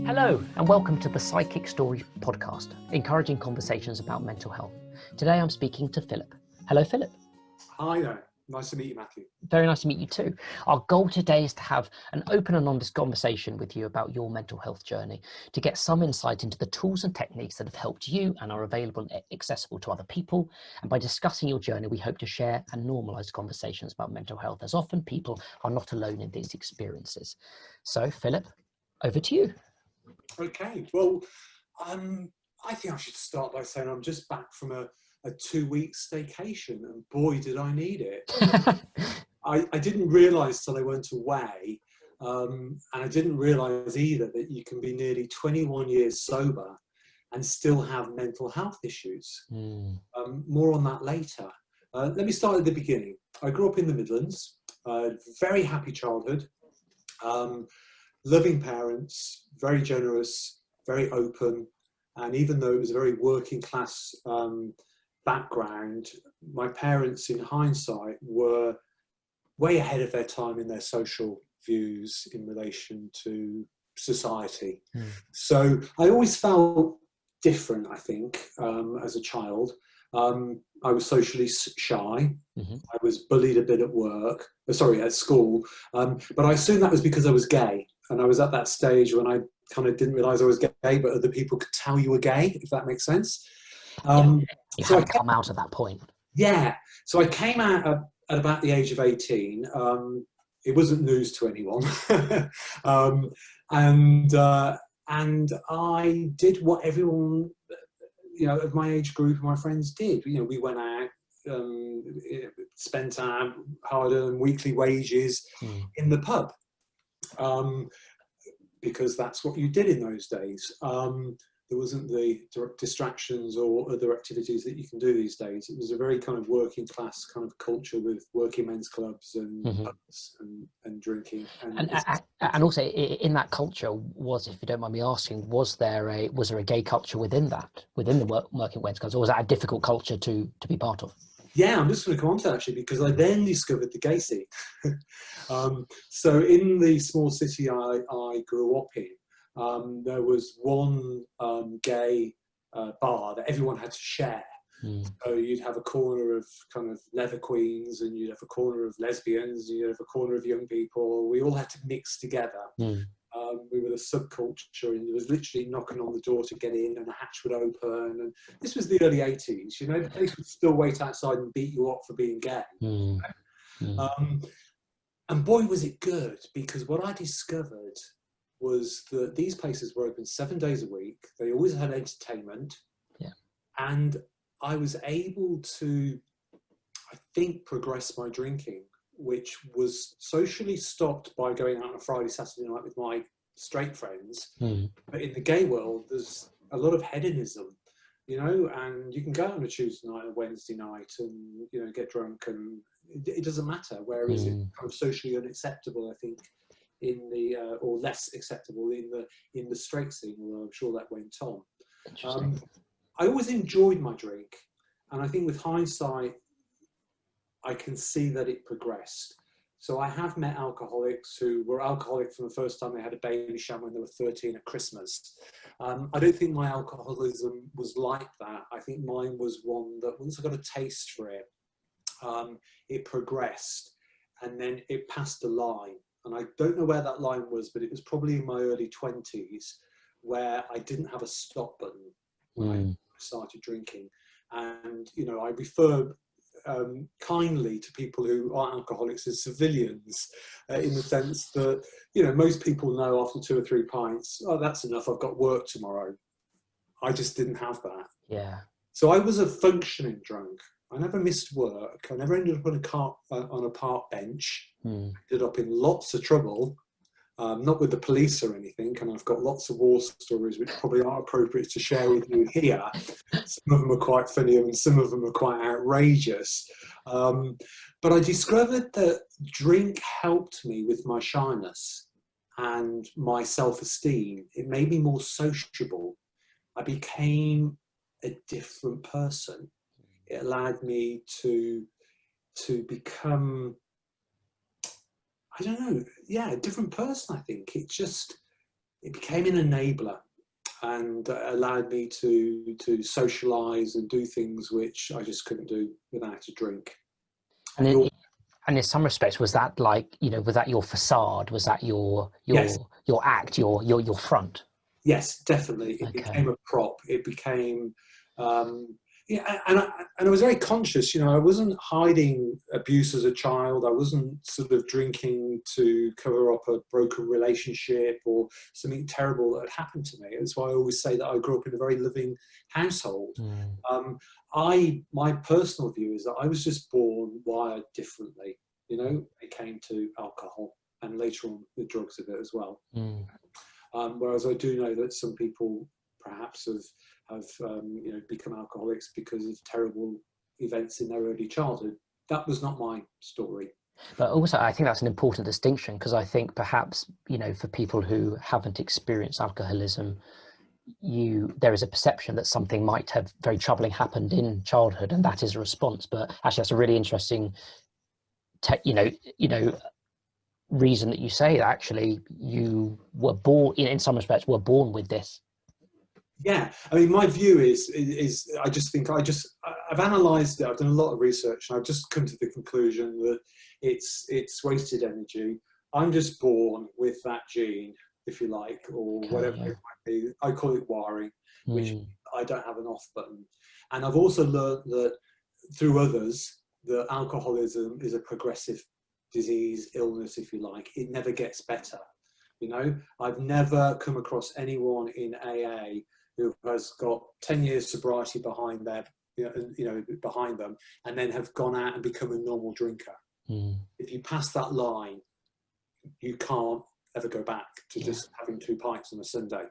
Hello, and welcome to the Sidekick Story podcast, encouraging conversations about mental health. Today I'm speaking to Philip. Hello, Philip. Hi there. Nice to meet you, Matthew. Very nice to meet you too. Our goal today is to have an open and honest conversation with you about your mental health journey, to get some insight into the tools and techniques that have helped you and are available and accessible to other people. And by discussing your journey, we hope to share and normalise conversations about mental health, as often people are not alone in these experiences. So, Philip, over to you. Okay. Well, I think I should start by saying I'm just back from a 2-week staycation, and boy, did I need it. I didn't realise till I went away, and I didn't realise either that you can be nearly 21 years sober and still have mental health issues. More on that later. Let me start at the beginning. I grew up in the Midlands, very happy childhood, loving parents, very generous, very open, and even though it was a very working class background, my parents, in hindsight, were way ahead of their time in their social views in relation to society. So I always felt different, I think, as a child. I was socially shy. I was bullied a bit at school. But I assumed that was because I was gay. And I was at that stage when I kind of didn't realise I was gay, but other people could tell you were gay, if that makes sense. You hadn't come out at that point. Yeah. So I came out at about the age of 18. It wasn't news to anyone. And I did what everyone, of my age group, my friends did. We went out, spent our hard-earned weekly wages in the pub. Because that's what you did in those days. There wasn't the distractions or other activities that you can do these days. It was a very kind of working class kind of culture with working men's clubs and pubs and drinking. And also in that culture was, if you don't mind me asking, was there a gay culture within the working men's clubs, or was that a difficult culture to be part of? Yeah, I'm just going to come on to that actually, because I then discovered the gay scene. So in the small city I grew up in, there was one gay bar that everyone had to share. So you'd have a corner of kind of leather queens, and you'd have a corner of lesbians, and you'd have a corner of young people. We all had to mix together. We were the subculture, and there was literally knocking on the door to get in, and a hatch would open. And this was the early 80s. The police would still wait outside and beat you up for being gay. And boy, was it good, because what I discovered was that these places were open 7 days a week. They always had entertainment. And I was able to, I think, progress my drinking, which was socially stopped by going out on a Friday, Saturday night with my straight friends. But in the gay world, there's a lot of hedonism, and you can go out on a Tuesday night, a Wednesday night, and, get drunk, and it doesn't matter. Whereas it's kind of socially unacceptable, I think, in the, or less acceptable in the straight scene, although I'm sure that went on. I always enjoyed my drink. And I think with hindsight, I can see that it progressed. So I have met alcoholics who were alcoholic from the first time they had a baby shower when they were 13 at Christmas. I don't think my alcoholism was like that. I think mine was one that once I got a taste for it, it progressed, and then it passed a line. And I don't know where that line was, but it was probably in my early 20s where I didn't have a stop button when I started drinking. And, I refer kindly to people who are alcoholics as civilians, in the sense that, most people know after 2 or 3 pints, oh, that's enough, I've got work tomorrow. I just didn't have that. Yeah. So I was a functioning drunk. I never missed work. I never ended up on a park bench. Ended up in lots of trouble. Not with the police or anything, and I've got lots of war stories which probably aren't appropriate to share with you here. Some of them are quite funny and some of them are quite outrageous. But I discovered that drink helped me with my shyness and my self-esteem. It made me more sociable. I became a different person. It allowed me to become, I don't know, a different person, I think. It just it became an enabler, and allowed me to socialise and do things which I just couldn't do without a drink. And in some respects, was that like, you know, was that your facade? Was that your Yes. your act, your front? Yes, definitely. It Okay. became a prop. It became, yeah, and I was very conscious. You know, I wasn't hiding abuse as a child. I wasn't sort of drinking to cover up a broken relationship or something terrible that had happened to me. That's why I always say that I grew up in a very loving household. My personal view is that I was just born wired differently. You know, it came to alcohol and later on the drugs of it as well. Whereas I do know that some people perhaps have you know, become alcoholics because of terrible events in their early childhood. That was not my story. But also, I think that's an important distinction, because I think perhaps, you know, for people who haven't experienced alcoholism, there is a perception that something might have very troubling happened in childhood, and that is a response. But actually, that's a really interesting, you know, reason that you say that actually you were born, in some respects, were born with this. Yeah, I mean, my view is I just think I've analysed it. I've done a lot of research, and I've just come to the conclusion that it's wasted energy. I'm just born with that gene, if you like, or whatever it might be. I call it wiring, which I don't have an off button. And I've also learned that through others that alcoholism is a progressive disease, illness, if you like. It never gets better. You know, I've never come across anyone in AA who has got 10 years sobriety behind them, behind them, and then have gone out and become a normal drinker. If you pass that line, you can't ever go back to just having 2 pints on a Sunday.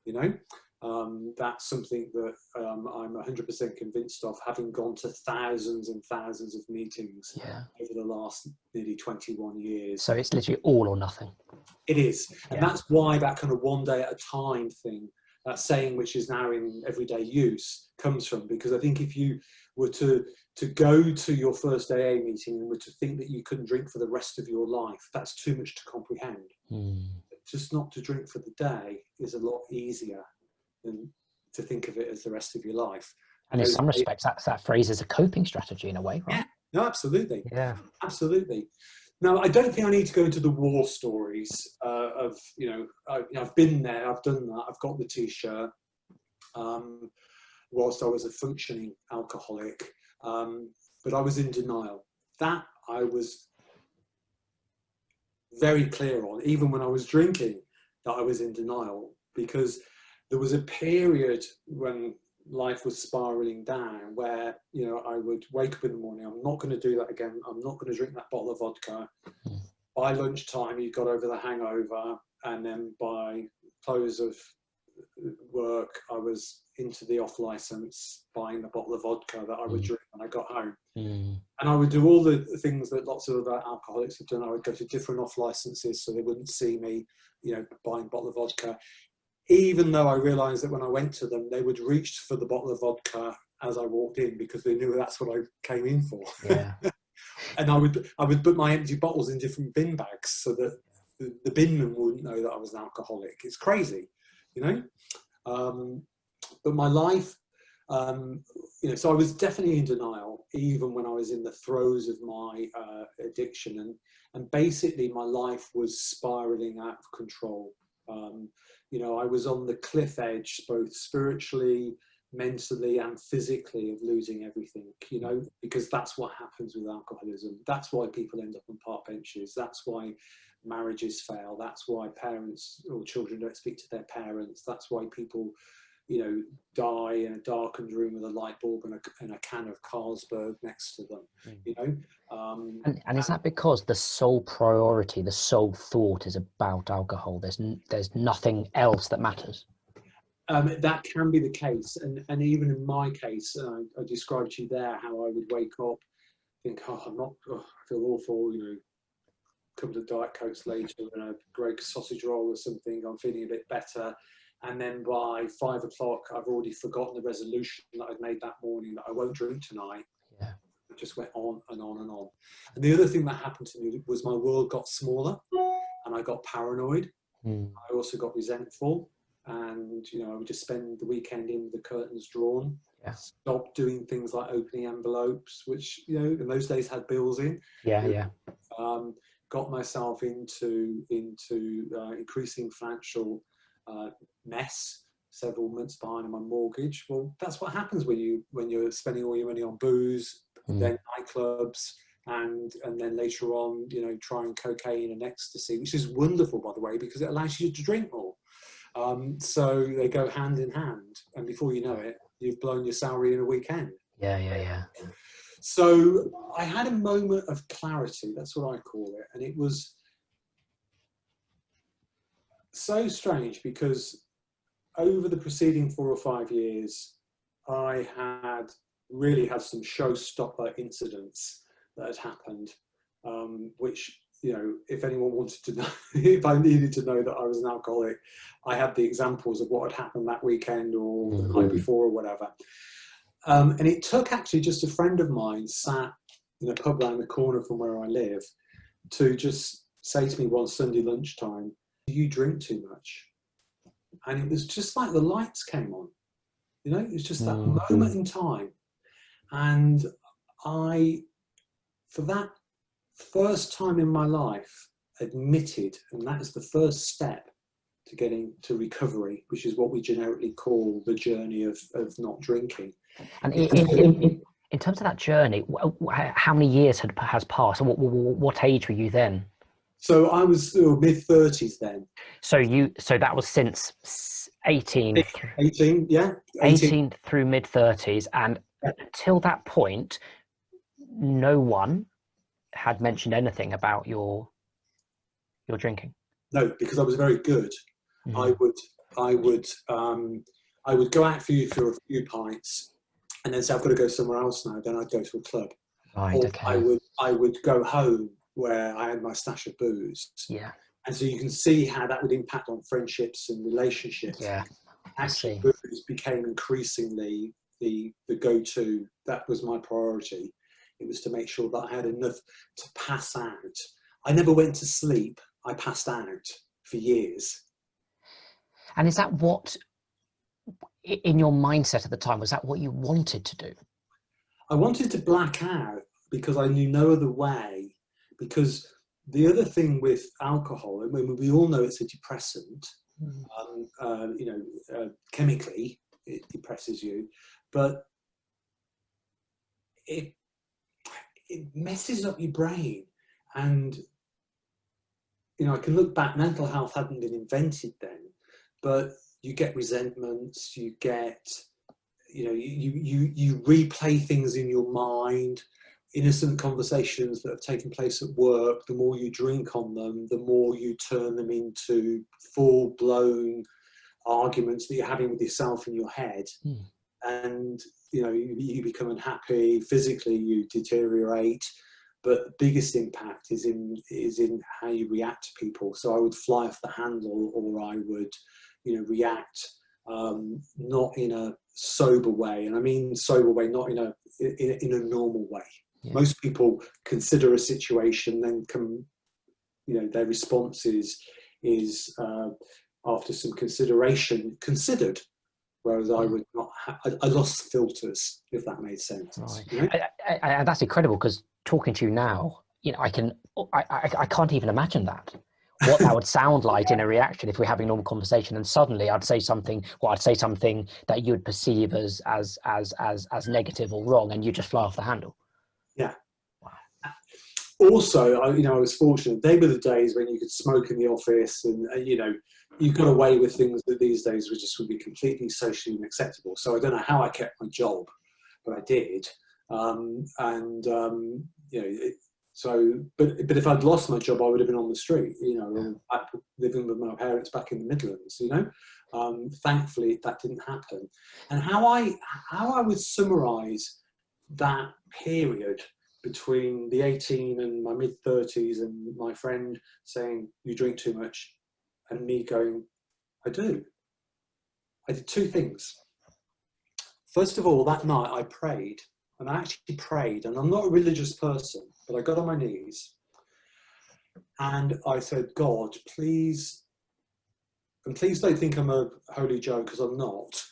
You know, that's something that I'm 100% convinced of, having gone to thousands and thousands of meetings over the last nearly 21 years. So it's literally all or nothing. It is. And that's why that kind of one day at a time thing, that saying, which is now in everyday use, comes from. Because I think if you were to go to your first AA meeting and were to think that you couldn't drink for the rest of your life, that's too much to comprehend. Just not to drink for the day is a lot easier than to think of it as the rest of your life. And in some respects, that phrase is a coping strategy in a way, right? Yeah, no, absolutely. Yeah, absolutely. Now, I don't think I need to go into the war stories of, you know, I've been there, I've done that, I've got the T-shirt, whilst I was a functioning alcoholic, but I was in denial. That I was very clear on, even when I was drinking, that I was in denial, because there was a period when life was spiraling down where, you know, I would wake up in the morning, I'm not going to do that again, I'm not going to drink that bottle of vodka. By lunchtime you got over the hangover, and then by close of work I was into the off license buying the bottle of vodka that I would drink when I got home. And I would do all the things that lots of other alcoholics have done. I would go to different off licenses so they wouldn't see me, you know, buying a bottle of vodka, even though I realized that when I went to them, they would reach for the bottle of vodka as I walked in, because they knew that's what I came in for. And I would put my empty bottles in different bin bags so that the binman wouldn't know that I was an alcoholic. It's crazy, you know. But my life, you know, so I was definitely in denial, even when I was in the throes of my addiction, and basically my life was spiraling out of control. You know, I was on the cliff edge, both spiritually, mentally, and physically, of losing everything, you know, because that's what happens with alcoholism. That's why people end up on park benches. That's why marriages fail. That's why parents or children don't speak to their parents. That's why people, you know, die in a darkened room with a light bulb and a can of Carlsberg next to them, you know. And is that because the sole priority, the sole thought is about alcohol? There's nothing else that matters? That can be the case. And even in my case, I described to you there how I would wake up, think, I feel awful, you know, a couple of Diet Cokes later and a great sausage roll or something, I'm feeling a bit better. And then by 5 o'clock, I've already forgotten the resolution that I'd made that morning, that I won't drink tonight. It just went on and on and on. And the other thing that happened to me was my world got smaller and I got paranoid. Mm. I also got resentful, and I would just spend the weekend in with the curtains drawn. Yeah. Stop doing things like opening envelopes, which in those days had bills in. Yeah. Got myself into increasing financial mess, several months behind on my mortgage. Well, that's what happens when you're spending all your money on booze, then nightclubs, and then later on, trying cocaine and ecstasy, which is wonderful, by the way, because it allows you to drink more. So they go hand in hand, and before you know it, you've blown your salary in a weekend. Yeah. So I had a moment of clarity, that's what I call it, and it was so strange because over the preceding 4 or 5 years, I had really had some showstopper incidents that had happened, which, if anyone wanted to know, if I needed to know that I was an alcoholic, I had the examples of what had happened that weekend or the night before or whatever. And it took actually just a friend of mine sat in a pub around the corner from where I live to just say to me one Sunday lunchtime, "Do you drink too much?" And it was just like the lights came on. It was just that moment in time. And I, for that first time in my life, admitted, and that is the first step to getting to recovery, which is what we generically call the journey of not drinking. And in terms of that journey, how many years has passed? What age were you then? So I was mid-30s then. So that was since 18. 18, yeah. 18 through mid-30s, and until that point, no one had mentioned anything about your drinking. No, because I was very good. I would go out for a few pints, and then say I've got to go somewhere else now. Then I'd go to a club, Right. or Okay. I would go home where I had my stash of booze. Yeah. And so you can see how that would impact on friendships and relationships. Yeah. Actually, booze became increasingly the go-to. That was my priority. It was to make sure that I had enough to pass out. I never went to sleep. I passed out for years. And is that what, in your mindset at the time, was that what you wanted to do? I wanted to black out because I knew no other way. Because the other thing with alcohol, I mean, we all know it's a depressant. Chemically, it depresses you, but it messes up your brain. And I can look back, mental health hadn't been invented then, but you get resentments, you get, you replay things in your mind, innocent conversations that have taken place at work. The more you drink on them, the more you turn them into full-blown arguments that you're having with yourself in your head. And you become unhappy. Physically you deteriorate, but the biggest impact is in how you react to people. So I would fly off the handle, or I would react not in a sober way, and I mean sober way, not in a normal way. Most people consider a situation, then their response is after some consideration considered, whereas I would not. I lost filters, if that made sense. Right. That's incredible, because talking to you now, I can't even imagine what that would sound like in a reaction if we're having a normal conversation, and suddenly I'd say something that you would perceive as negative or wrong, and you just fly off the handle. Yeah. Wow. Also, I was fortunate. They were the days when you could smoke in the office, and you got away with things that these days would be completely socially unacceptable. So I don't know how I kept my job, but I did. But if I'd lost my job, I would have been on the street, living with my parents back in the Midlands. Thankfully that didn't happen. And how I would summarise that period between the 18 and my mid-30s, and my friend saying, "You drink too much," and me going, "I do." I did two things. First of all, that night I prayed, and I actually prayed, and I'm not a religious person, but I got on my knees and I said, "God, please and please don't think I'm a holy Joe, because I'm not,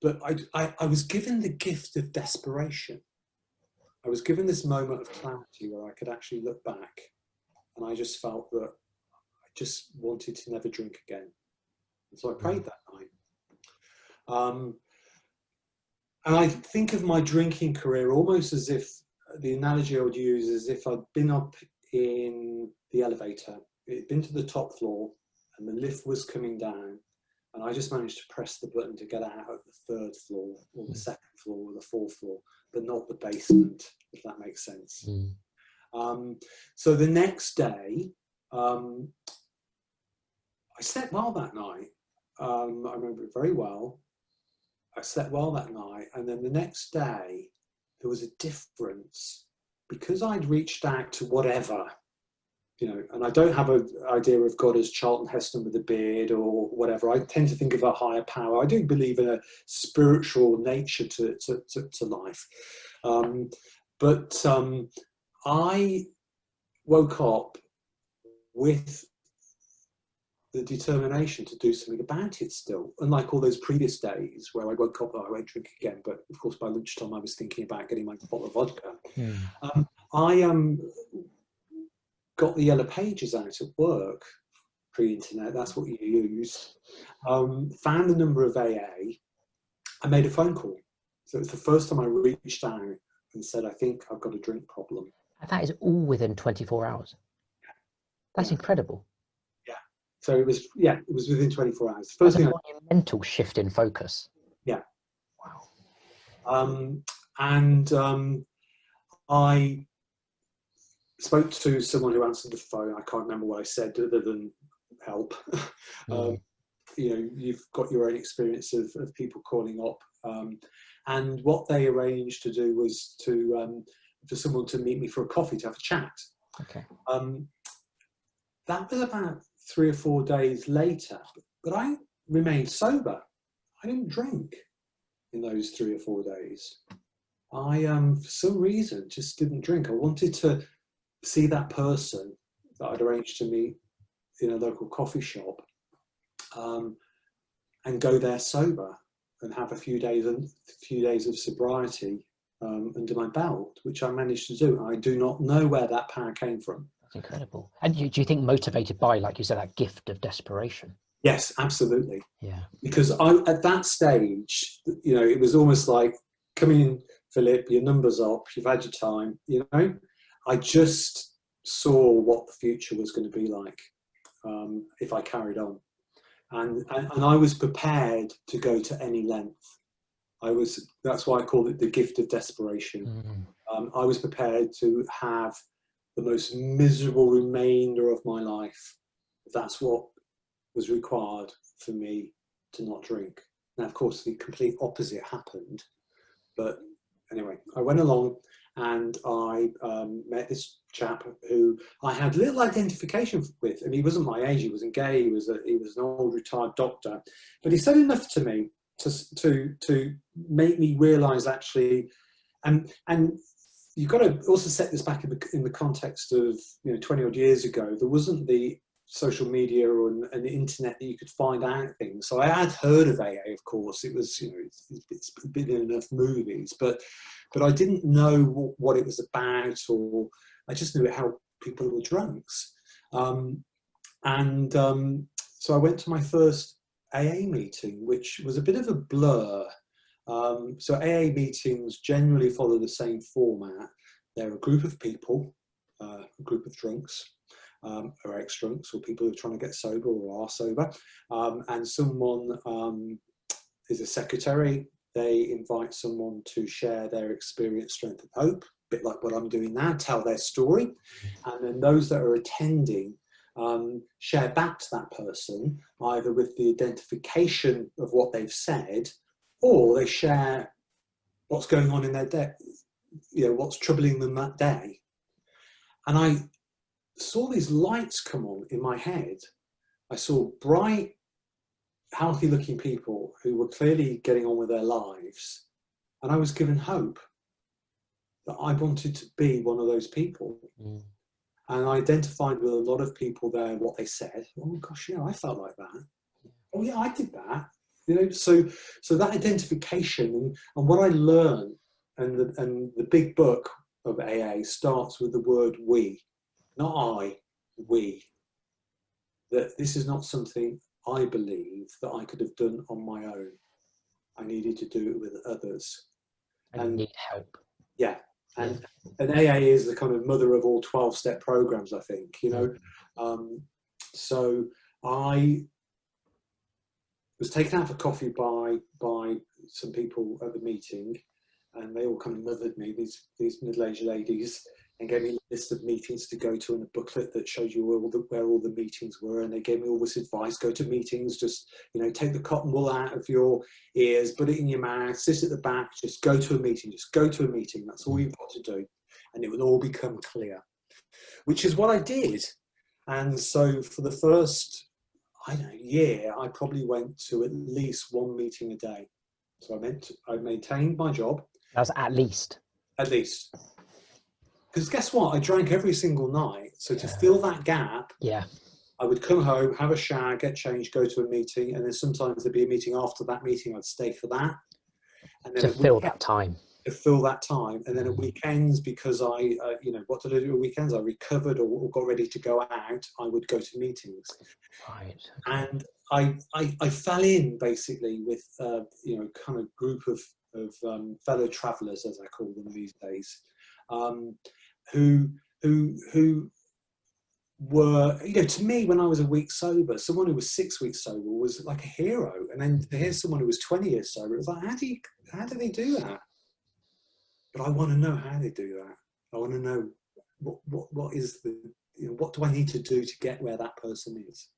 but I was given the gift of desperation. I was given this moment of clarity where I could actually look back, and I just felt that I just wanted to never drink again. And so I prayed that night. And I think of my drinking career almost as if, the analogy I would use is if I'd been up in the elevator, it'd been to the top floor, and the lift was coming down, and I just managed to press the button to get out of the third floor, or the second floor, or the fourth floor, but not the basement, if that makes sense. So the next day, I slept well that night. I remember it very well. I slept well that night, and then the next day, there was a difference, because I'd reached out to whatever, you know, and I don't have an idea of God as Charlton Heston with a beard or whatever. I tend to think of a higher power. I do believe in a spiritual nature to life. But I woke up with the determination to do something about it still, unlike all those previous days where I woke up, oh, I won't drink again, but of course by lunchtime I was thinking about getting my bottle of vodka. I got the yellow pages out at work, pre-internet, that's what you use, found the number of AA, and made a phone call. So it was the first time I reached out and said, I think I've got a drink problem. And that is all within 24 hours. That's incredible. So it was within 24 hours. First thing, a monumental shift in focus. Yeah. Wow. I spoke to someone who answered the phone. I can't remember what I said other than help. You know, you've got your own experience of people calling up. And what they arranged to do was for someone to meet me for a coffee to have a chat. Okay. That was about 3 or 4 days later, but I remained sober. I didn't drink in those 3 or 4 days. I, for some reason, just didn't drink. I wanted to see that person that I'd arranged to meet in a local coffee shop, and go there sober and have a few days of sobriety under my belt, which I managed to do. I do not know where that power came from. Incredible. And do you think motivated by, like you said, that gift of desperation? Yes, absolutely. Yeah. Because at that stage, you know, it was almost like, come in, Philip, your number's up, you've had your time, you know. I just saw what the future was going to be like if I carried on. And I was prepared to go to any length. That's why I call it the gift of desperation. I was prepared to have the most miserable remainder of my life. That's what was required for me to not drink. Now, of course, the complete opposite happened. But anyway, I went along and I met this chap who I had little identification with. And he wasn't my age, he wasn't gay, he was an old retired doctor. But he said enough to me to make me realise actually, and you've got to also set this back in the context of, you know, 20 odd years ago, there wasn't the social media and the internet that you could find out things. So I had heard of AA, of course. It was, you know, it's been in enough movies, but I didn't know what it was about, or I just knew it helped people who were drunks. So I went to my first AA meeting, which was a bit of a blur. So AA meetings generally follow the same format. They're a group of people, a group of drunks, or ex-drunks, or people who are trying to get sober or are sober. And someone is a secretary. They invite someone to share their experience, strength and hope, a bit like what I'm doing now, tell their story. And then those that are attending share back to that person, either with the identification of what they've said, or they share what's going on in their day, you know, what's troubling them that day. And I saw these lights come on in my head. I saw bright, healthy looking people who were clearly getting on with their lives. And I was given hope that I wanted to be one of those people. And I identified with a lot of people there, what they said. Oh gosh, yeah, I felt like that. Oh yeah, I did that. You know, so that identification and what I learned, and the big book of AA starts with the word we, not I, we. That this is not something I believe that I could have done on my own. I needed to do it with others. And need help. Yeah, and AA is the kind of mother of all 12-step programs, I think. You know, so I was taken out for coffee by some people at the meeting, and they all kind of mothered me, these middle-aged ladies, and gave me a list of meetings to go to and a booklet that showed you where all the meetings were, and they gave me all this advice: go to meetings, just, you know, take the cotton wool out of your ears, put it in your mouth, sit at the back, just go to a meeting, that's all you've got to do, and it will all become clear, which is what I did. And so for the first, I don't know, year, I probably went to at least one meeting a day. So I maintained my job. That was at least. At least. Because guess what? I drank every single night. So to fill that gap, I would come home, have a shower, get changed, go to a meeting, and then sometimes there'd be a meeting after that meeting. I'd stay for that. And then to fill that time. To fill that time. And then at weekends, because I, you know, what did I do at weekends? I recovered or got ready to go out. I would go to meetings. Right. Okay. And I fell in basically with, you know, kind of group of fellow travellers, as I call them these days, who were, you know, to me, when I was a week sober, someone who was 6 weeks sober was like a hero. And then to hear someone who was 20 years sober, it was like, how do they do that? But I want to know how they do that. I want to know what is the, you know, what do I need to do to get where that person is?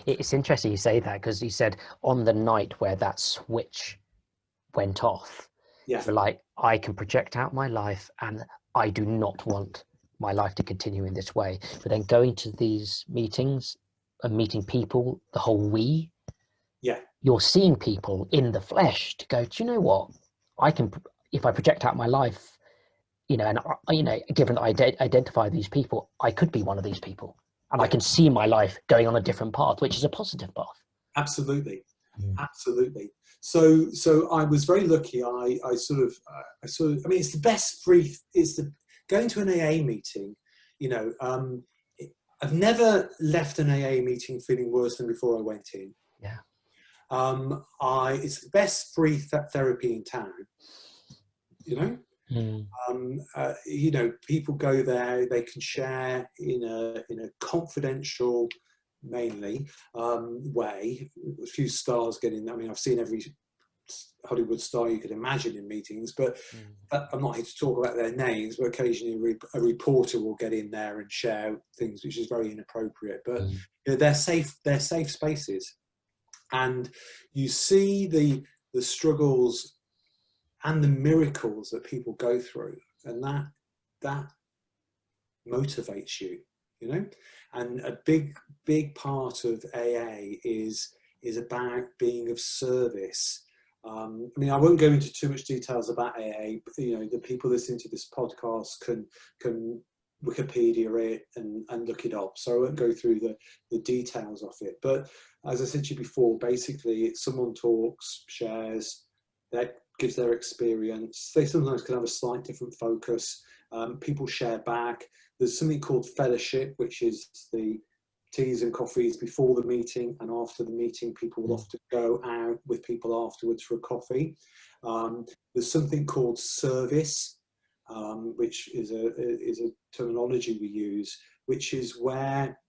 It's interesting you say that, because you said on the night where that switch went off, you're like, I can project out my life and I do not want my life to continue in this way. But then going to these meetings and meeting people, the whole we, you're seeing people in the flesh to go, do you know what? I can, if I project out my life, you know, and, you know, given that I identify these people, I could be one of these people. And I can see my life going on a different path, which is a positive path. Absolutely. Absolutely. So I was very lucky. I mean, it's the best free, going to an AA meeting, you know, I've never left an AA meeting feeling worse than before I went in. Yeah. It's the best free therapy in town, you know. You know, people go there, they can share in a confidential, mainly, way. A few stars get in. I mean, I've seen every Hollywood star you could imagine in meetings, but I'm not here to talk about their names, but occasionally a reporter will get in there and share things, which is very inappropriate. But you know, they're safe spaces, and you see the struggles and the miracles that people go through, and that motivates you, you know. And a big part of AA is about being of service. I mean, I won't go into too much details about AA, but, you know, the people listening to this podcast can Wikipedia it and look it up. So I won't go through the details of it. But as I said to you before, basically, it's someone talks, shares, that gives their experience. They sometimes can have a slight different focus. People share back. There's something called fellowship, which is the teas and coffees before the meeting and after the meeting. People will often go out with people afterwards for a coffee. There's something called service, which is a terminology we use, which is where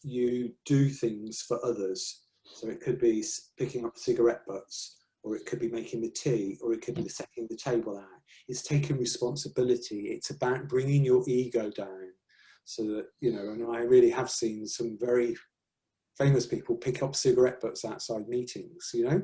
you do things for others. So it could be picking up cigarette butts, or it could be making the tea, or it could be setting the table out. It's taking responsibility. It's about bringing your ego down, so that, you know, and I really have seen some very famous people pick up cigarette butts outside meetings, you know,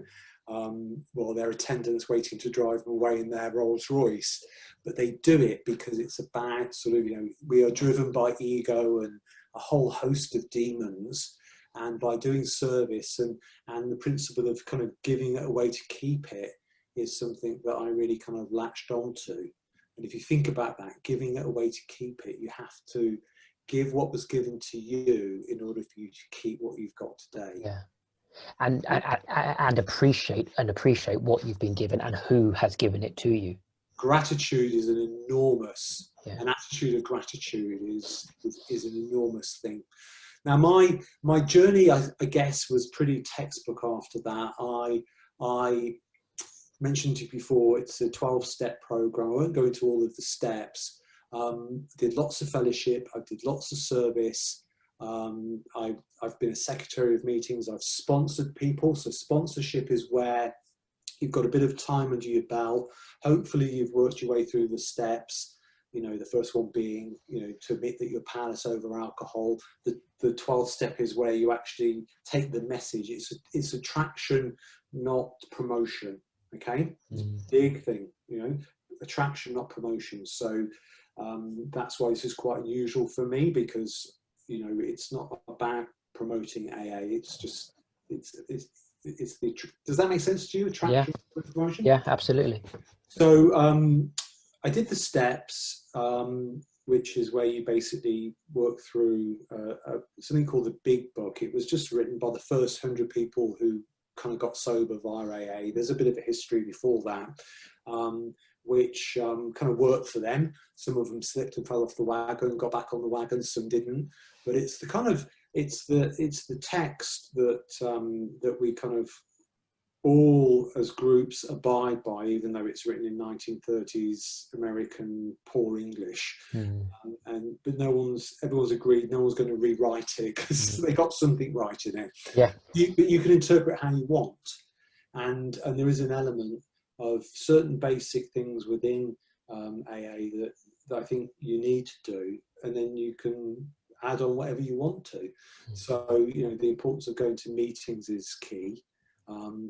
while their attendants waiting to drive them away in their Rolls Royce. But they do it because it's about sort of, you know, we are driven by ego and a whole host of demons. And by doing service and the principle of kind of giving it away to keep it is something that I really kind of latched onto. And if you think about that, giving it away to keep it, you have to give what was given to you in order for you to keep what you've got today. Yeah. and appreciate what you've been given and who has given it to you. Gratitude is an enormous, Yeah. an attitude of gratitude is an enormous thing. Now, my journey, I guess, was pretty textbook after that. I mentioned to you before, it's a 12-step program. I won't go into all of the steps. Did lots of fellowship. I did lots of service. I've been a secretary of meetings. I've sponsored people. So sponsorship is where you've got a bit of time under your belt. Hopefully you've worked your way through the steps. You know, the first one being, you know, to admit that you're powerless over alcohol. The 12th step is where you actually take the message. It's attraction, not promotion. Okay, it's a big thing. You know, attraction, not promotion. So that's why this is quite unusual for me, because you know it's not about promoting AA. It's just does that make sense to you? Attraction, promotion. Yeah, absolutely. So I did the steps, which is where you basically work through something called the Big Book. It was just written by the first 100 people who kind of got sober via AA. There's a bit of a history before that, which kind of worked for them. Some of them slipped and fell off the wagon, got back on the wagon, some didn't. But it's the kind of it's the text that that we kind of all as groups abide by, even though it's written in 1930s American poor English. But everyone's agreed no one's going to rewrite it because they got something right in it. Yeah. But you can interpret how you want, and there is an element of certain basic things within AA that I think you need to do, and then you can add on whatever you want to. So you know, the importance of going to meetings is key.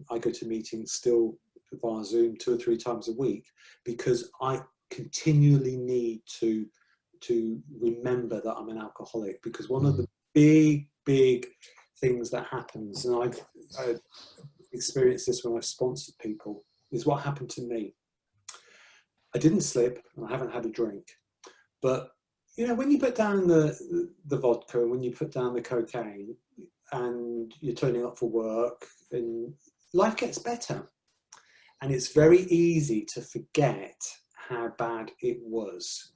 I go to meetings still via Zoom 2 or 3 times a week, because I continually need to remember that I'm an alcoholic, because one of the big things that happens, and I've experienced this when I've sponsored people, is what happened to me. I didn't slip and I haven't had a drink, but you know, when you put down the vodka, when you put down the cocaine, and you're turning up for work, and life gets better, and it's very easy to forget how bad it was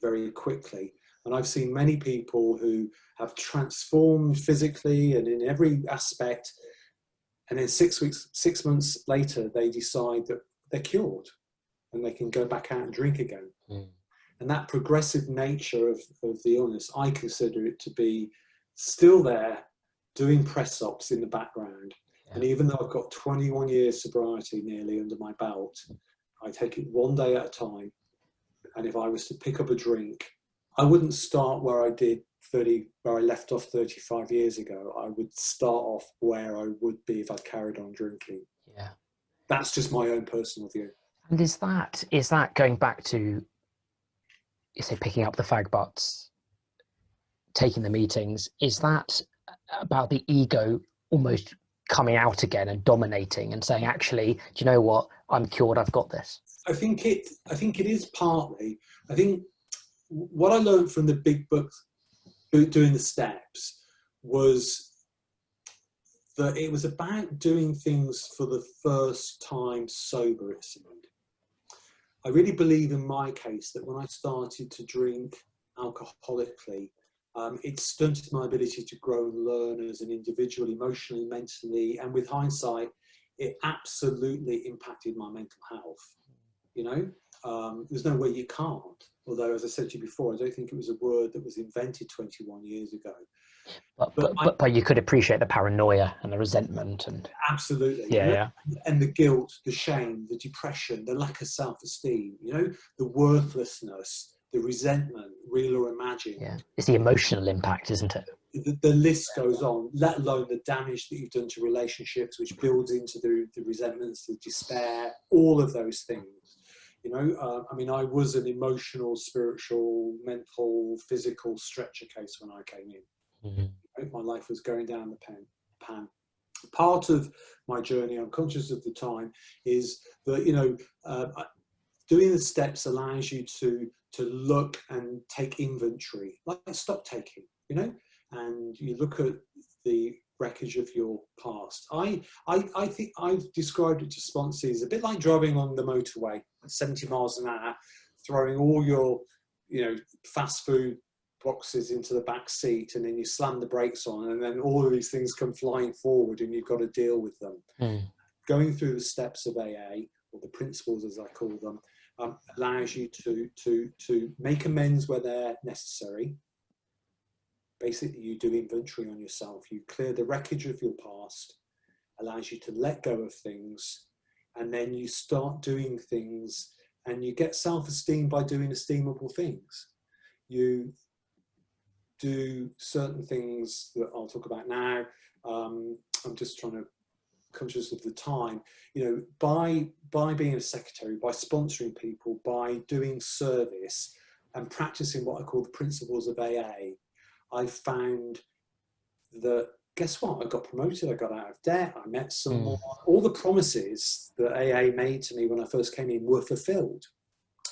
very quickly. And I've seen many people who have transformed physically and in every aspect, and then 6 months later they decide that they're cured and they can go back out and drink again. And that progressive nature of the illness, I consider it to be still there, doing press-ups in the background. And even though I've got 21 years sobriety nearly under my belt, I take it one day at a time. And if I was to pick up a drink, I wouldn't start where I left off 35 years ago. I would start off where I would be if I carried on drinking. Yeah. That's just my own personal view. And is that going back to, you say, picking up the fag butts, taking the meetings, is that about the ego almost coming out again and dominating and saying, actually, do you know what, I'm cured, I've got this? I think it is partly. I think what I learned from the Big Book doing the steps was that it was about doing things for the first time sober, it seemed. I really believe in my case that when I started to drink alcoholically, it stunted my ability to grow and learn as an individual, emotionally, mentally, and with hindsight, it absolutely impacted my mental health. You know, there's no way you can't. Although, as I said to you before, I don't think it was a word that was invented 21 years ago. But you could appreciate the paranoia and the resentment and absolutely, yeah, you know? yeah, and the guilt, the shame, the depression, the lack of self-esteem. You know, the worthlessness, the resentment, real or imagined. Yeah, it's the emotional impact, isn't it? The list goes on, let alone the damage that you've done to relationships, which builds into the resentments, the despair, all of those things. You know, I mean, I was an emotional, spiritual, mental, physical stretcher case when I came in. My life was going down the pan. Part of my journey, I'm conscious of the time, is that, you know, doing the steps allows you to look and take inventory, like stock taking, you know, and you look at the wreckage of your past. I think I've described it to sponsors a bit like driving on the motorway at 70 miles an hour, throwing all your, you know, fast food boxes into the back seat, and then you slam the brakes on, and then all of these things come flying forward, and you've got to deal with them. Going through the steps of AA, or the principles as I call them, allows you to make amends where they're necessary. Basically, you do inventory on yourself. You clear the wreckage of your past, allows you to let go of things, and then you start doing things, and you get self-esteem by doing esteemable things. You do certain things that I'll talk about now. I'm just trying to conscious of the time, you know, by being a secretary, by sponsoring people, by doing service and practicing what I call the principles of AA, I found that, guess what? I got promoted, I got out of debt, I met someone. All the promises that AA made to me when I first came in were fulfilled.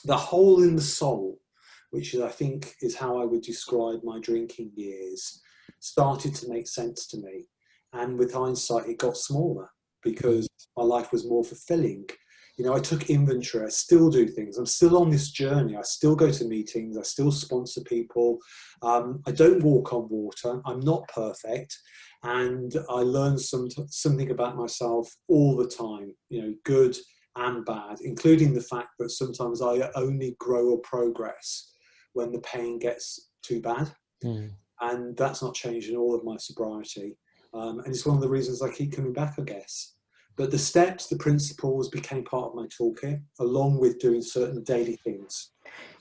The hole in the soul, which I think is how I would describe my drinking years, started to make sense to me. And with hindsight, it got smaller because my life was more fulfilling. You know, I took inventory, I still do things. I'm still on this journey. I still go to meetings. I still sponsor people. I don't walk on water. I'm not perfect. And I learn something about myself all the time, you know, good and bad, including the fact that sometimes I only grow or progress when the pain gets too bad. And that's not changed in all of my sobriety. And it's one of the reasons I keep coming back, I guess. But the steps, the principles became part of my toolkit, along with doing certain daily things.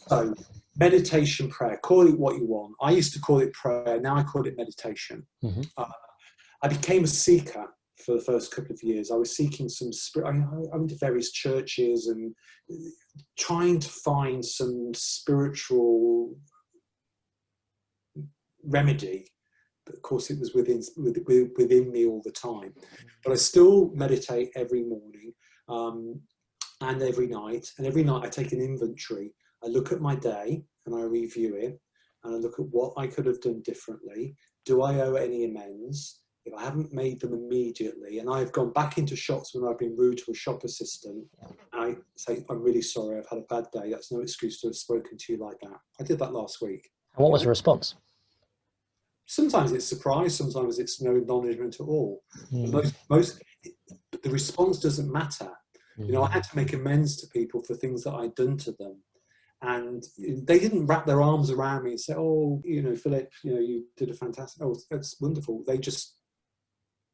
So meditation, prayer, call it what you want. I used to call it prayer, now I call it meditation. I became a seeker for the first couple of years. I was seeking some spirit. I went to various churches and trying to find some spiritual remedy. But of course, it was within me all the time. But I still meditate every morning and every night. And every night I take an inventory. I look at my day and I review it. And I look at what I could have done differently. Do I owe any amends? If I haven't made them immediately, and I've gone back into shops when I've been rude to a shop assistant, and I say, I'm really sorry, I've had a bad day. That's no excuse to have spoken to you like that. I did that last week. And what was the response? Sometimes it's surprise, sometimes it's no acknowledgement at all. The response doesn't matter. You know, I had to make amends to people for things that I'd done to them. And they didn't wrap their arms around me and say, oh, you know, Philip, you know, you did a fantastic, oh, that's wonderful. They just,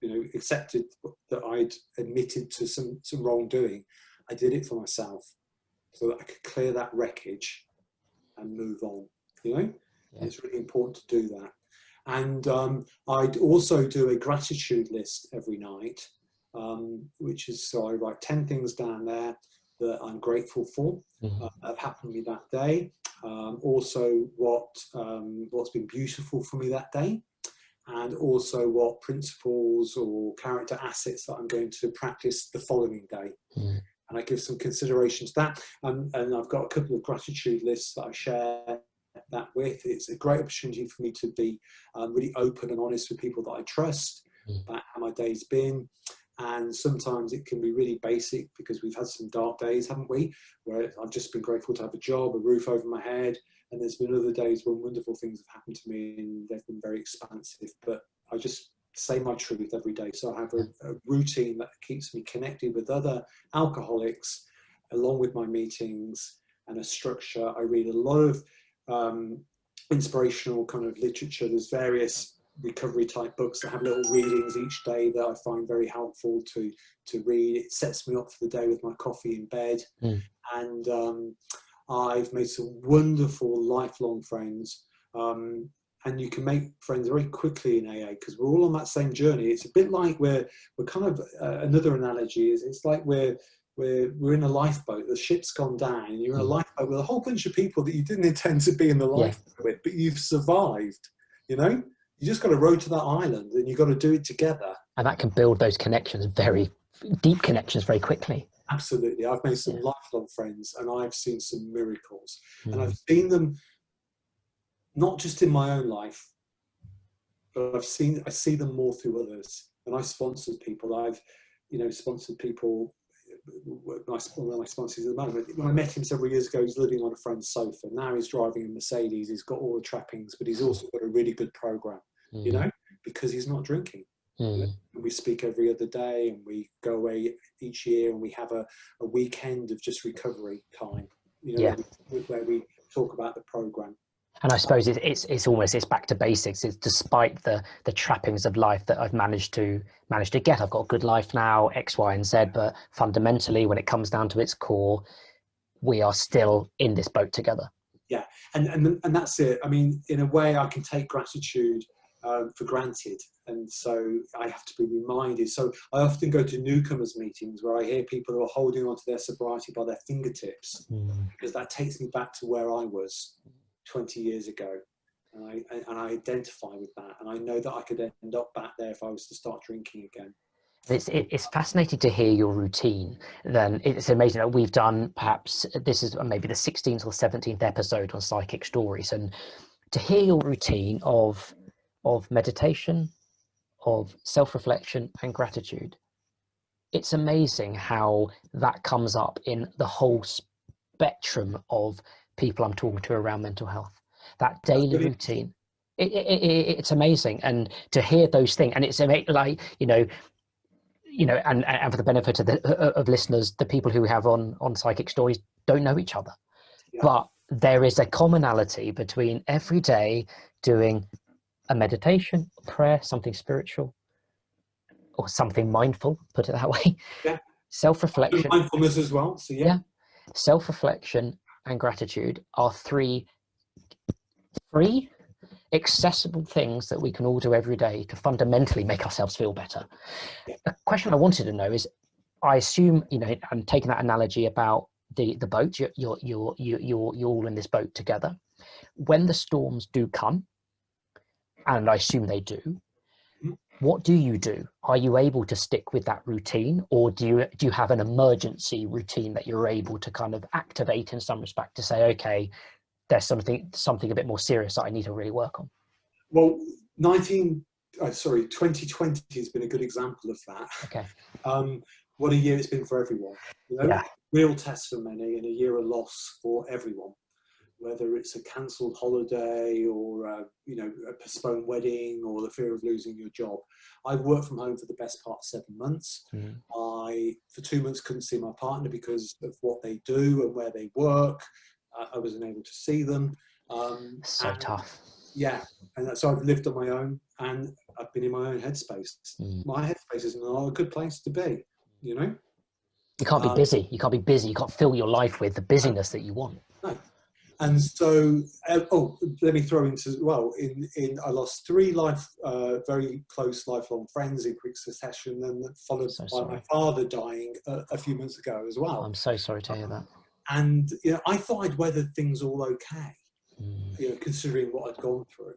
you know, accepted that I'd admitted to some wrongdoing. I did it for myself so that I could clear that wreckage and move on, you know? Yeah. It's really important to do that. And I'd also do a gratitude list every night, which is, so I write 10 things down there that I'm grateful for, that have happened to me that day. Also what's been beautiful for me that day. And also what principles or character assets that I'm going to practice the following day. And I give some consideration to that. And I've got a couple of gratitude lists that I share that with. It's a great opportunity for me to be really open and honest with people that I trust about how my day's been. And sometimes it can be really basic because we've had some dark days, haven't we? Where I've just been grateful to have a job, a roof over my head. And there's been other days when wonderful things have happened to me and they've been very expansive. But I just say my truth every day. So I have a routine that keeps me connected with other alcoholics, along with my meetings, and a structure. I read a lot of inspirational kind of literature. There's various recovery type books that have little readings each day that I find very helpful to read. It sets me up for the day with my coffee in bed. And I've made some wonderful lifelong friends. And you can make friends very quickly in AA because we're all on that same journey. It's a bit like we're kind of, another analogy is it's like we're in a lifeboat, the ship's gone down, and you're in a lifeboat with a whole bunch of people that you didn't intend to be in the lifeboat with, but you've survived, you know? You just got to row to that island and you've got to do it together. And that can build those connections, very deep connections, very quickly. Absolutely. I've made some lifelong friends and I've seen some miracles. And I've seen them not just in my own life, but I see them more through others. And I sponsored people. I've, sponsored people. One of my sponsors at the moment. When I met him several years ago, he's living on a friend's sofa. Now he's driving a Mercedes. He's got all the trappings, but he's also got a really good program, because he's not drinking. We speak every other day, and we go away each year, and we have a weekend of just recovery time, where we talk about the program. And I suppose it's back to basics. It's despite the trappings of life that I've managed to get. I've got a good life now, X, Y, and Z. But fundamentally, when it comes down to its core, we are still in this boat together. Yeah, and that's it. I mean, in a way, I can take gratitude for granted, and so I have to be reminded. So I often go to newcomers meetings where I hear people who are holding on to their sobriety by their fingertips, because that takes me back to where I was 20 years ago, and I identify with that, and I know that I could end up back there if I was to start drinking again. It's fascinating to hear your routine. Then it's amazing that we've done, perhaps this is maybe the 16th or 17th episode on psychic stories, and to hear your routine of meditation, of self-reflection and gratitude. It's amazing how that comes up in the whole spectrum of people I'm talking to around mental health. That daily routine, it's amazing. And to hear those things, and it's like, and for the benefit of listeners, the people who have on psychic stories don't know each other, but there is a commonality between every day doing a meditation, a prayer, something spiritual, or something mindful, put it that way. Yeah. Self-reflection. Mindfulness as well. So yeah. Self-reflection and gratitude are three free, accessible things that we can all do every day to fundamentally make ourselves feel better. Yeah. A question I wanted to know is, I assume, I'm taking that analogy about the boat, you're all in this boat together. When the storms do come, and I assume they do, what do you do? Are you able to stick with that routine, or do you have an emergency routine that you're able to kind of activate in some respect to say, okay, there's something a bit more serious that I need to really work on? Well, 2020 has been a good example of that. Okay. What a year it's been for everyone. Real test for many, and a year of loss for everyone. Whether it's a cancelled holiday or a postponed wedding or the fear of losing your job. I've worked from home for the best part of 7 months. I, for 2 months, couldn't see my partner because of what they do and where they work. I wasn't able to see them. Tough. Yeah, and so I've lived on my own, and I've been in my own headspace. My headspace is not a good place to be, You can't be busy. You can't be busy. You can't fill your life with the busyness that you want. No. And so, let me throw into as well. I lost 3 very close lifelong friends in quick succession, and followed by my father dying a few months ago as well. I'm so sorry to hear that. And I thought I'd weathered things all okay, considering what I'd gone through.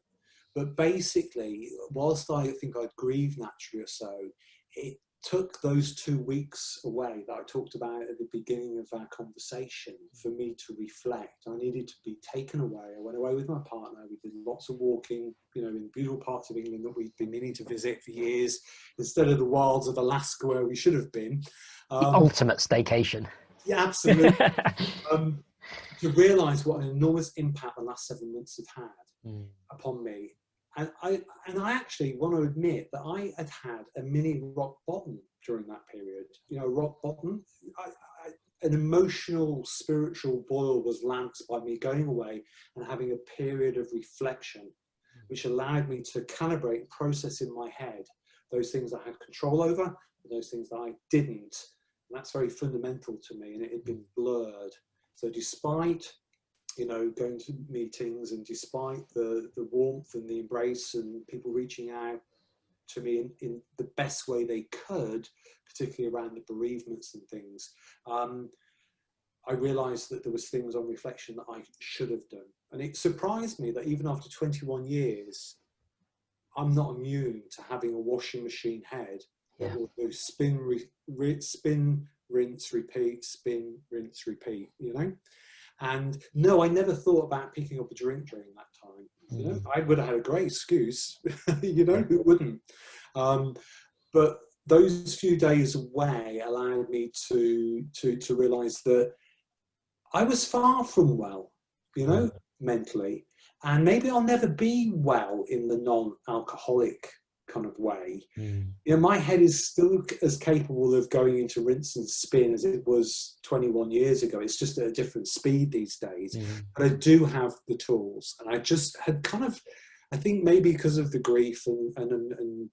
But basically, whilst I think I'd grieved naturally or so, it took those 2 weeks away that I talked about at the beginning of our conversation for me to reflect. I needed to be taken away. I went away with my partner. We did lots of walking, in beautiful parts of England that we'd been meaning to visit for years, instead of the wilds of Alaska where we should have been. The ultimate staycation. Yeah, absolutely. To realise what an enormous impact the last 7 months have had upon me. And I actually want to admit that I had a mini rock bottom during that period. Rock bottom. An emotional, spiritual boil was lanced by me going away and having a period of reflection, which allowed me to calibrate and process in my head those things I had control over and those things that I didn't. And that's very fundamental to me, and it had been blurred. So despite going to meetings, and despite the warmth and the embrace and people reaching out to me in the best way they could, particularly around the bereavements and things, I realised that there was things on reflection that I should have done. And it surprised me that even after 21 years, I'm not immune to having a washing machine head that will do spin, rinse, repeat, spin, rinse, repeat, And no, I never thought about picking up a drink during that time. You know, I would have had a great excuse, you know, who wouldn't? But those few days away allowed me to realize that I was far from well, you know, mentally. And maybe I'll never be well in the non-alcoholic kind of way. You know, my head is still as capable of going into rinse and spin as it was 21 years ago. It's just at a different speed these days. But I do have the tools. And I just had kind of, I think maybe because of the grief and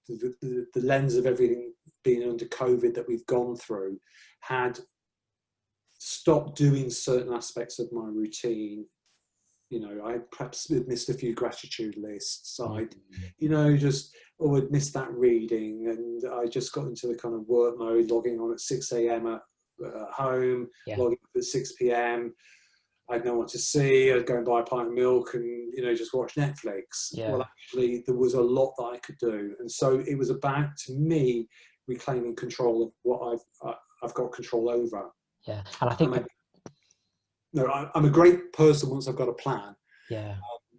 the lens of everything being under COVID that we've gone through, had stopped doing certain aspects of my routine. You know, I perhaps missed a few gratitude lists. I'd, you know, just, or I'd missed that reading, and I just got into the kind of work mode, logging on at 6 a.m. at home, logging up at 6 p.m. I'd know what to see. I'd go and buy a pint of milk and, you know, just watch Netflix. Well, actually, there was a lot that I could do. And so it was about, to me, reclaiming control of what I've got control over. Yeah, and I think I'm a great person once I've got a plan. Yeah.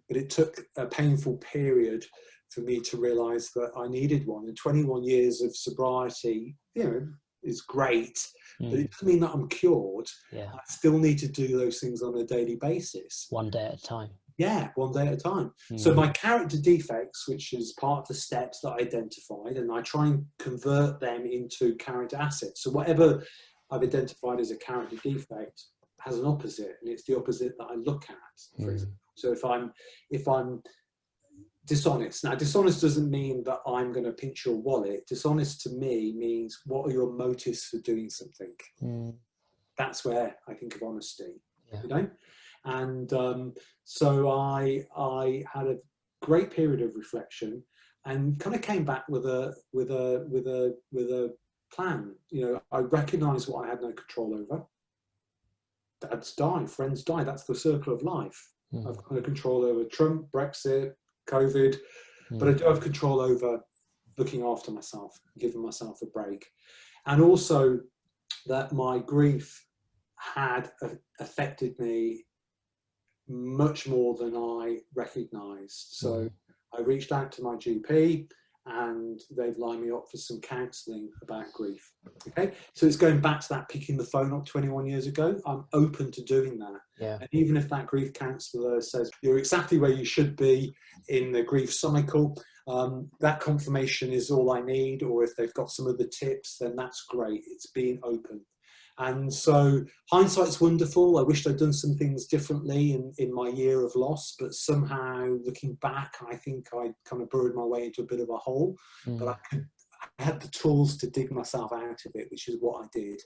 But it took a painful period for me to realize that I needed one. And 21 years of sobriety, you know, is great, but it doesn't mean that I'm cured. Yeah. I still need to do those things on a daily basis. One day at a time. Yeah, one day at a time. So my character defects, which is part of the steps that I identified, and I try and convert them into character assets. So whatever I've identified as a character defect has an opposite, and it's the opposite that I look at, for example. So if I'm dishonest, now dishonest doesn't mean that I'm going to pinch your wallet. Dishonest to me means, what are your motives for doing something? That's where I think of honesty, you know. And so I had a great period of reflection, and kind of came back with a plan. You know, I recognised what I had no control over. Dads die, friends die. That's the circle of life. I've got no control over Trump, Brexit, COVID, but I do have control over looking after myself, giving myself a break. And also that my grief had affected me much more than I recognised. So I reached out to my GP, and they've lined me up for some counselling about grief. Okay, so it's going back to that picking the phone up 21 years ago. I'm open to doing that. And even if that grief counsellor says you're exactly where you should be in the grief cycle, that confirmation is all I need. Or if they've got some other tips, then that's great. It's being open. And so hindsight's wonderful. I wished I'd done some things differently in my year of loss, but somehow looking back, I think I kind of burrowed my way into a bit of a hole. But I had the tools to dig myself out of it, which is what I did.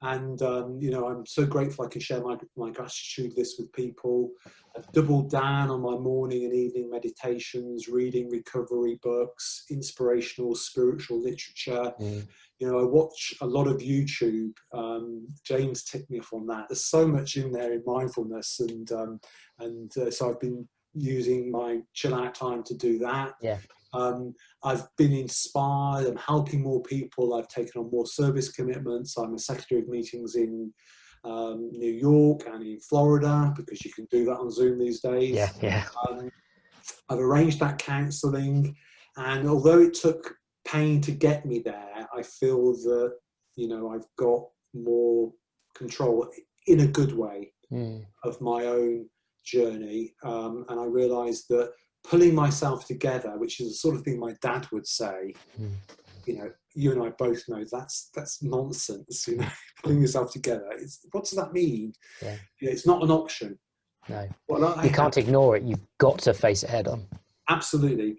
And, you know, I'm so grateful I can share my gratitude list with people. I've doubled down on my morning and evening meditations, reading recovery books, inspirational, spiritual literature. You know, I watch a lot of YouTube. James tipped me off on that. There's so much in there in mindfulness, and so I've been using my chill out time to do that. I've been inspired. I'm helping more people. I've taken on more service commitments. I'm a secretary of meetings in New York and in Florida, because you can do that on Zoom these days. I've arranged that counselling, and although it took pain to get me there, I feel that, you know, I've got more control in a good way of my own journey. And I realised that pulling myself together, which is the sort of thing my dad would say, you know, you and I both know that's nonsense, you know, pulling yourself together. What does that mean? It's not an option. No, you can't ignore it. You've got to face it head on. Absolutely.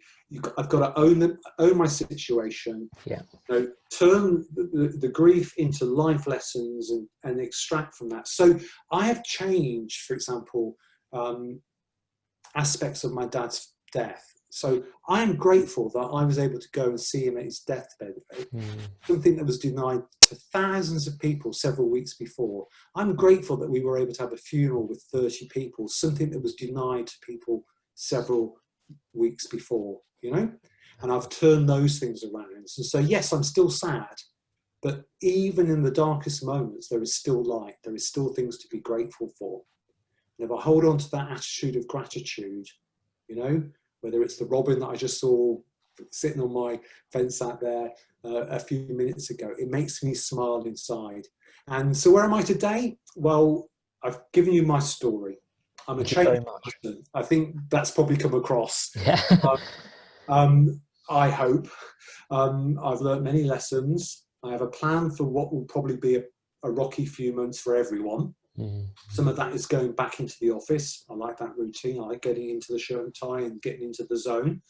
I've got to own my situation. You know, turn the grief into life lessons and extract from that. So I have changed, for example, aspects of my dad's death. So I am grateful that I was able to go and see him at his deathbed, something that was denied to thousands of people several weeks before. I'm grateful that we were able to have a funeral with 30 people, something that was denied to people several weeks before, you know. And I've turned those things around. And so yes, I'm still sad, but even in the darkest moments, there is still light. There is still things to be grateful for. And if I hold on to that attitude of gratitude, you know, whether it's the robin that I just saw sitting on my fence out there a few minutes ago. It makes me smile inside. And so where am I today? Well, I've given you my story. I'm a changed person. I think that's probably come across. Yeah. I hope. I've learned many lessons. I have a plan for what will probably be a rocky few months for everyone. Some of that is going back into the office. I like that routine. I like getting into the shirt and tie and getting into the zone.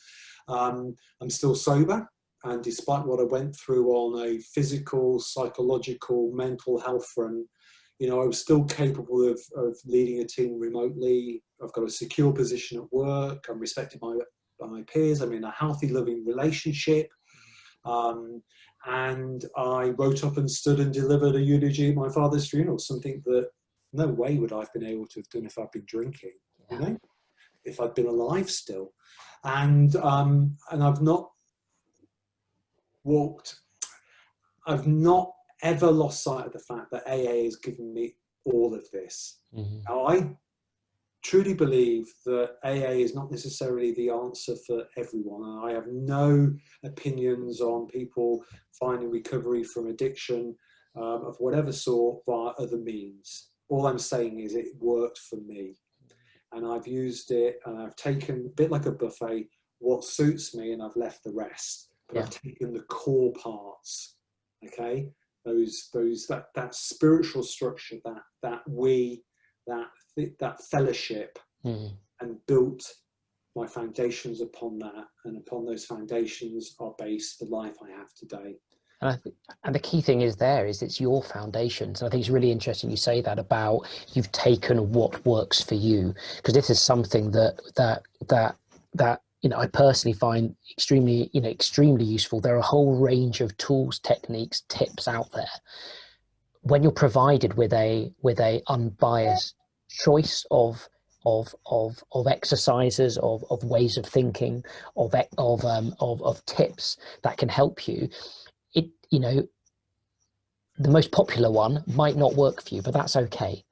I'm still sober, and despite what I went through on a physical, psychological, mental health front, you know, I was still capable of leading a team remotely. I've got a secure position at work. I'm respected by my peers. I'm in a healthy, loving relationship. And I wrote up and stood and delivered a eulogy at my father's funeral, something that no way would I have been able to have done if I'd been drinking, you know, if I'd been alive still. And I've not ever lost sight of the fact that AA has given me all of this. Now, I truly believe that AA is not necessarily the answer for everyone. And I have no opinions on people finding recovery from addiction of whatever sort via other means. All I'm saying is it worked for me. And I've used it, and I've taken, a bit like a buffet, what suits me, and I've left the rest. But I've taken the core parts, okay? That spiritual structure, that fellowship, and built my foundations upon that, and upon those foundations are based the life I have today. And the key thing is it's your foundations. I think it's really interesting you say that about you've taken what works for you, because this is something that you know, I personally find extremely useful. There are a whole range of tools, techniques, tips out there. When you're provided with a unbiased choice of exercises, of ways of thinking, of tips that can help you, you know, the most popular one might not work for you, but that's okay.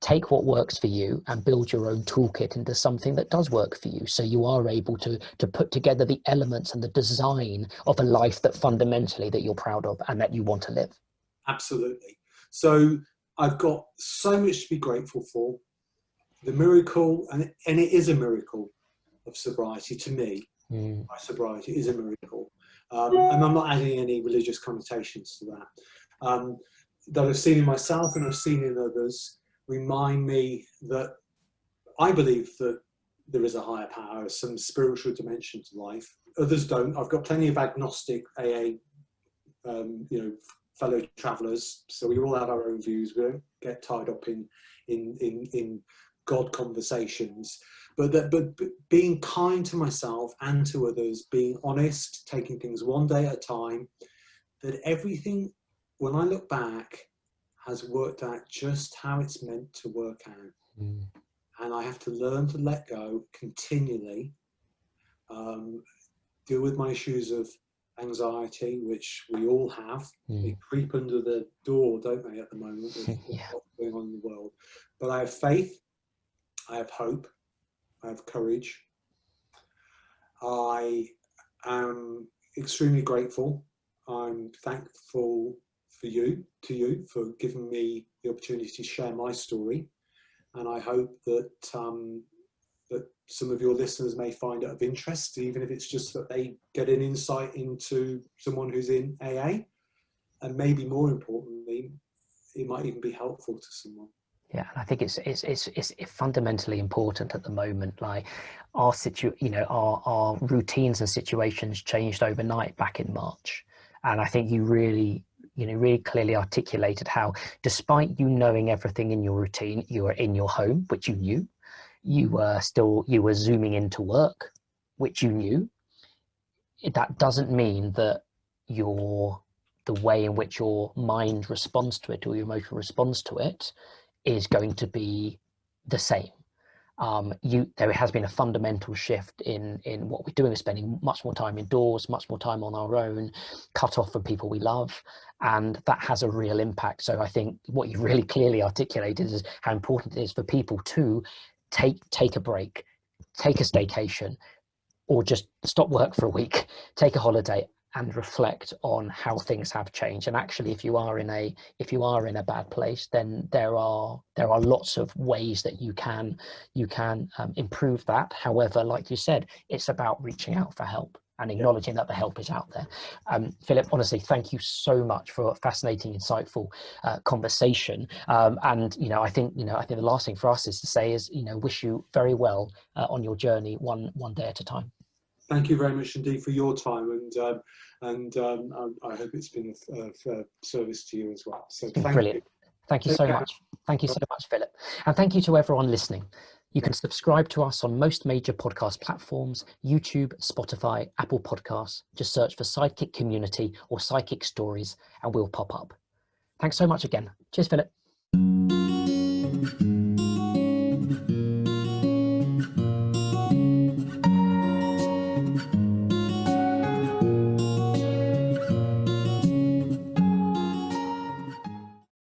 Take what works for you and build your own toolkit into something that does work for you, so you are able to put together the elements and the design of a life that fundamentally that you're proud of and that you want to live. Absolutely. So I've got so much to be grateful for. The miracle, and it is a miracle of sobriety to me. My sobriety is a miracle. And I'm not adding any religious connotations to that. That I've seen in myself and I've seen in others remind me that I believe that there is a higher power, some spiritual dimension to life. Others don't. I've got plenty of agnostic AA, you know, fellow travellers. So we all have our own views. We don't get tied up in God conversations. But being kind to myself and to others, being honest, taking things one day at a time, that everything, when I look back, has worked out just how it's meant to work out. And I have to learn to let go continually, deal with my issues of anxiety, which we all have. They creep under the door, don't they, at the moment, with what's going on in the world. But I have faith, I have hope, I have courage. I am extremely grateful. I'm thankful to you for giving me the opportunity to share my story. And I hope that that some of your listeners may find it of interest, even if it's just that they get an insight into someone who's in AA. And maybe more importantly, it might even be helpful to someone. Yeah, I think it's fundamentally important at the moment. Like our routines and situations changed overnight back in March, and I think you really clearly articulated how, despite you knowing everything in your routine, you were in your home, which you knew. You were zooming into work, which you knew. That doesn't mean that the way in which your mind responds to it or your emotion responds to it is going to be the same. There has been a fundamental shift in what we're doing. We're spending much more time indoors, much more time on our own, cut off from people we love, and that has a real impact. So I think what you really clearly articulated is how important it is for people to take a break, take a staycation, or just stop work for a week, take a holiday, and reflect on how things have changed. And actually, if you are in a bad place, then there are lots of ways that you can improve that. However, like you said, it's about reaching out for help and acknowledging that the help is out there. Philip, honestly, thank you so much for a fascinating, insightful conversation. And I think the last thing for us is to say is, wish you very well on your journey, one day at a time. Thank you very much indeed for your time, and I hope it's been of service to you as well. So brilliant. Thank you so much. Thank you so much, Philip. And thank you to everyone listening. You can subscribe to us on most major podcast platforms: YouTube, Spotify, Apple Podcasts. Just search for Sidekick Community or Sidekick Stories and we'll pop up. Thanks so much again. Cheers, Philip.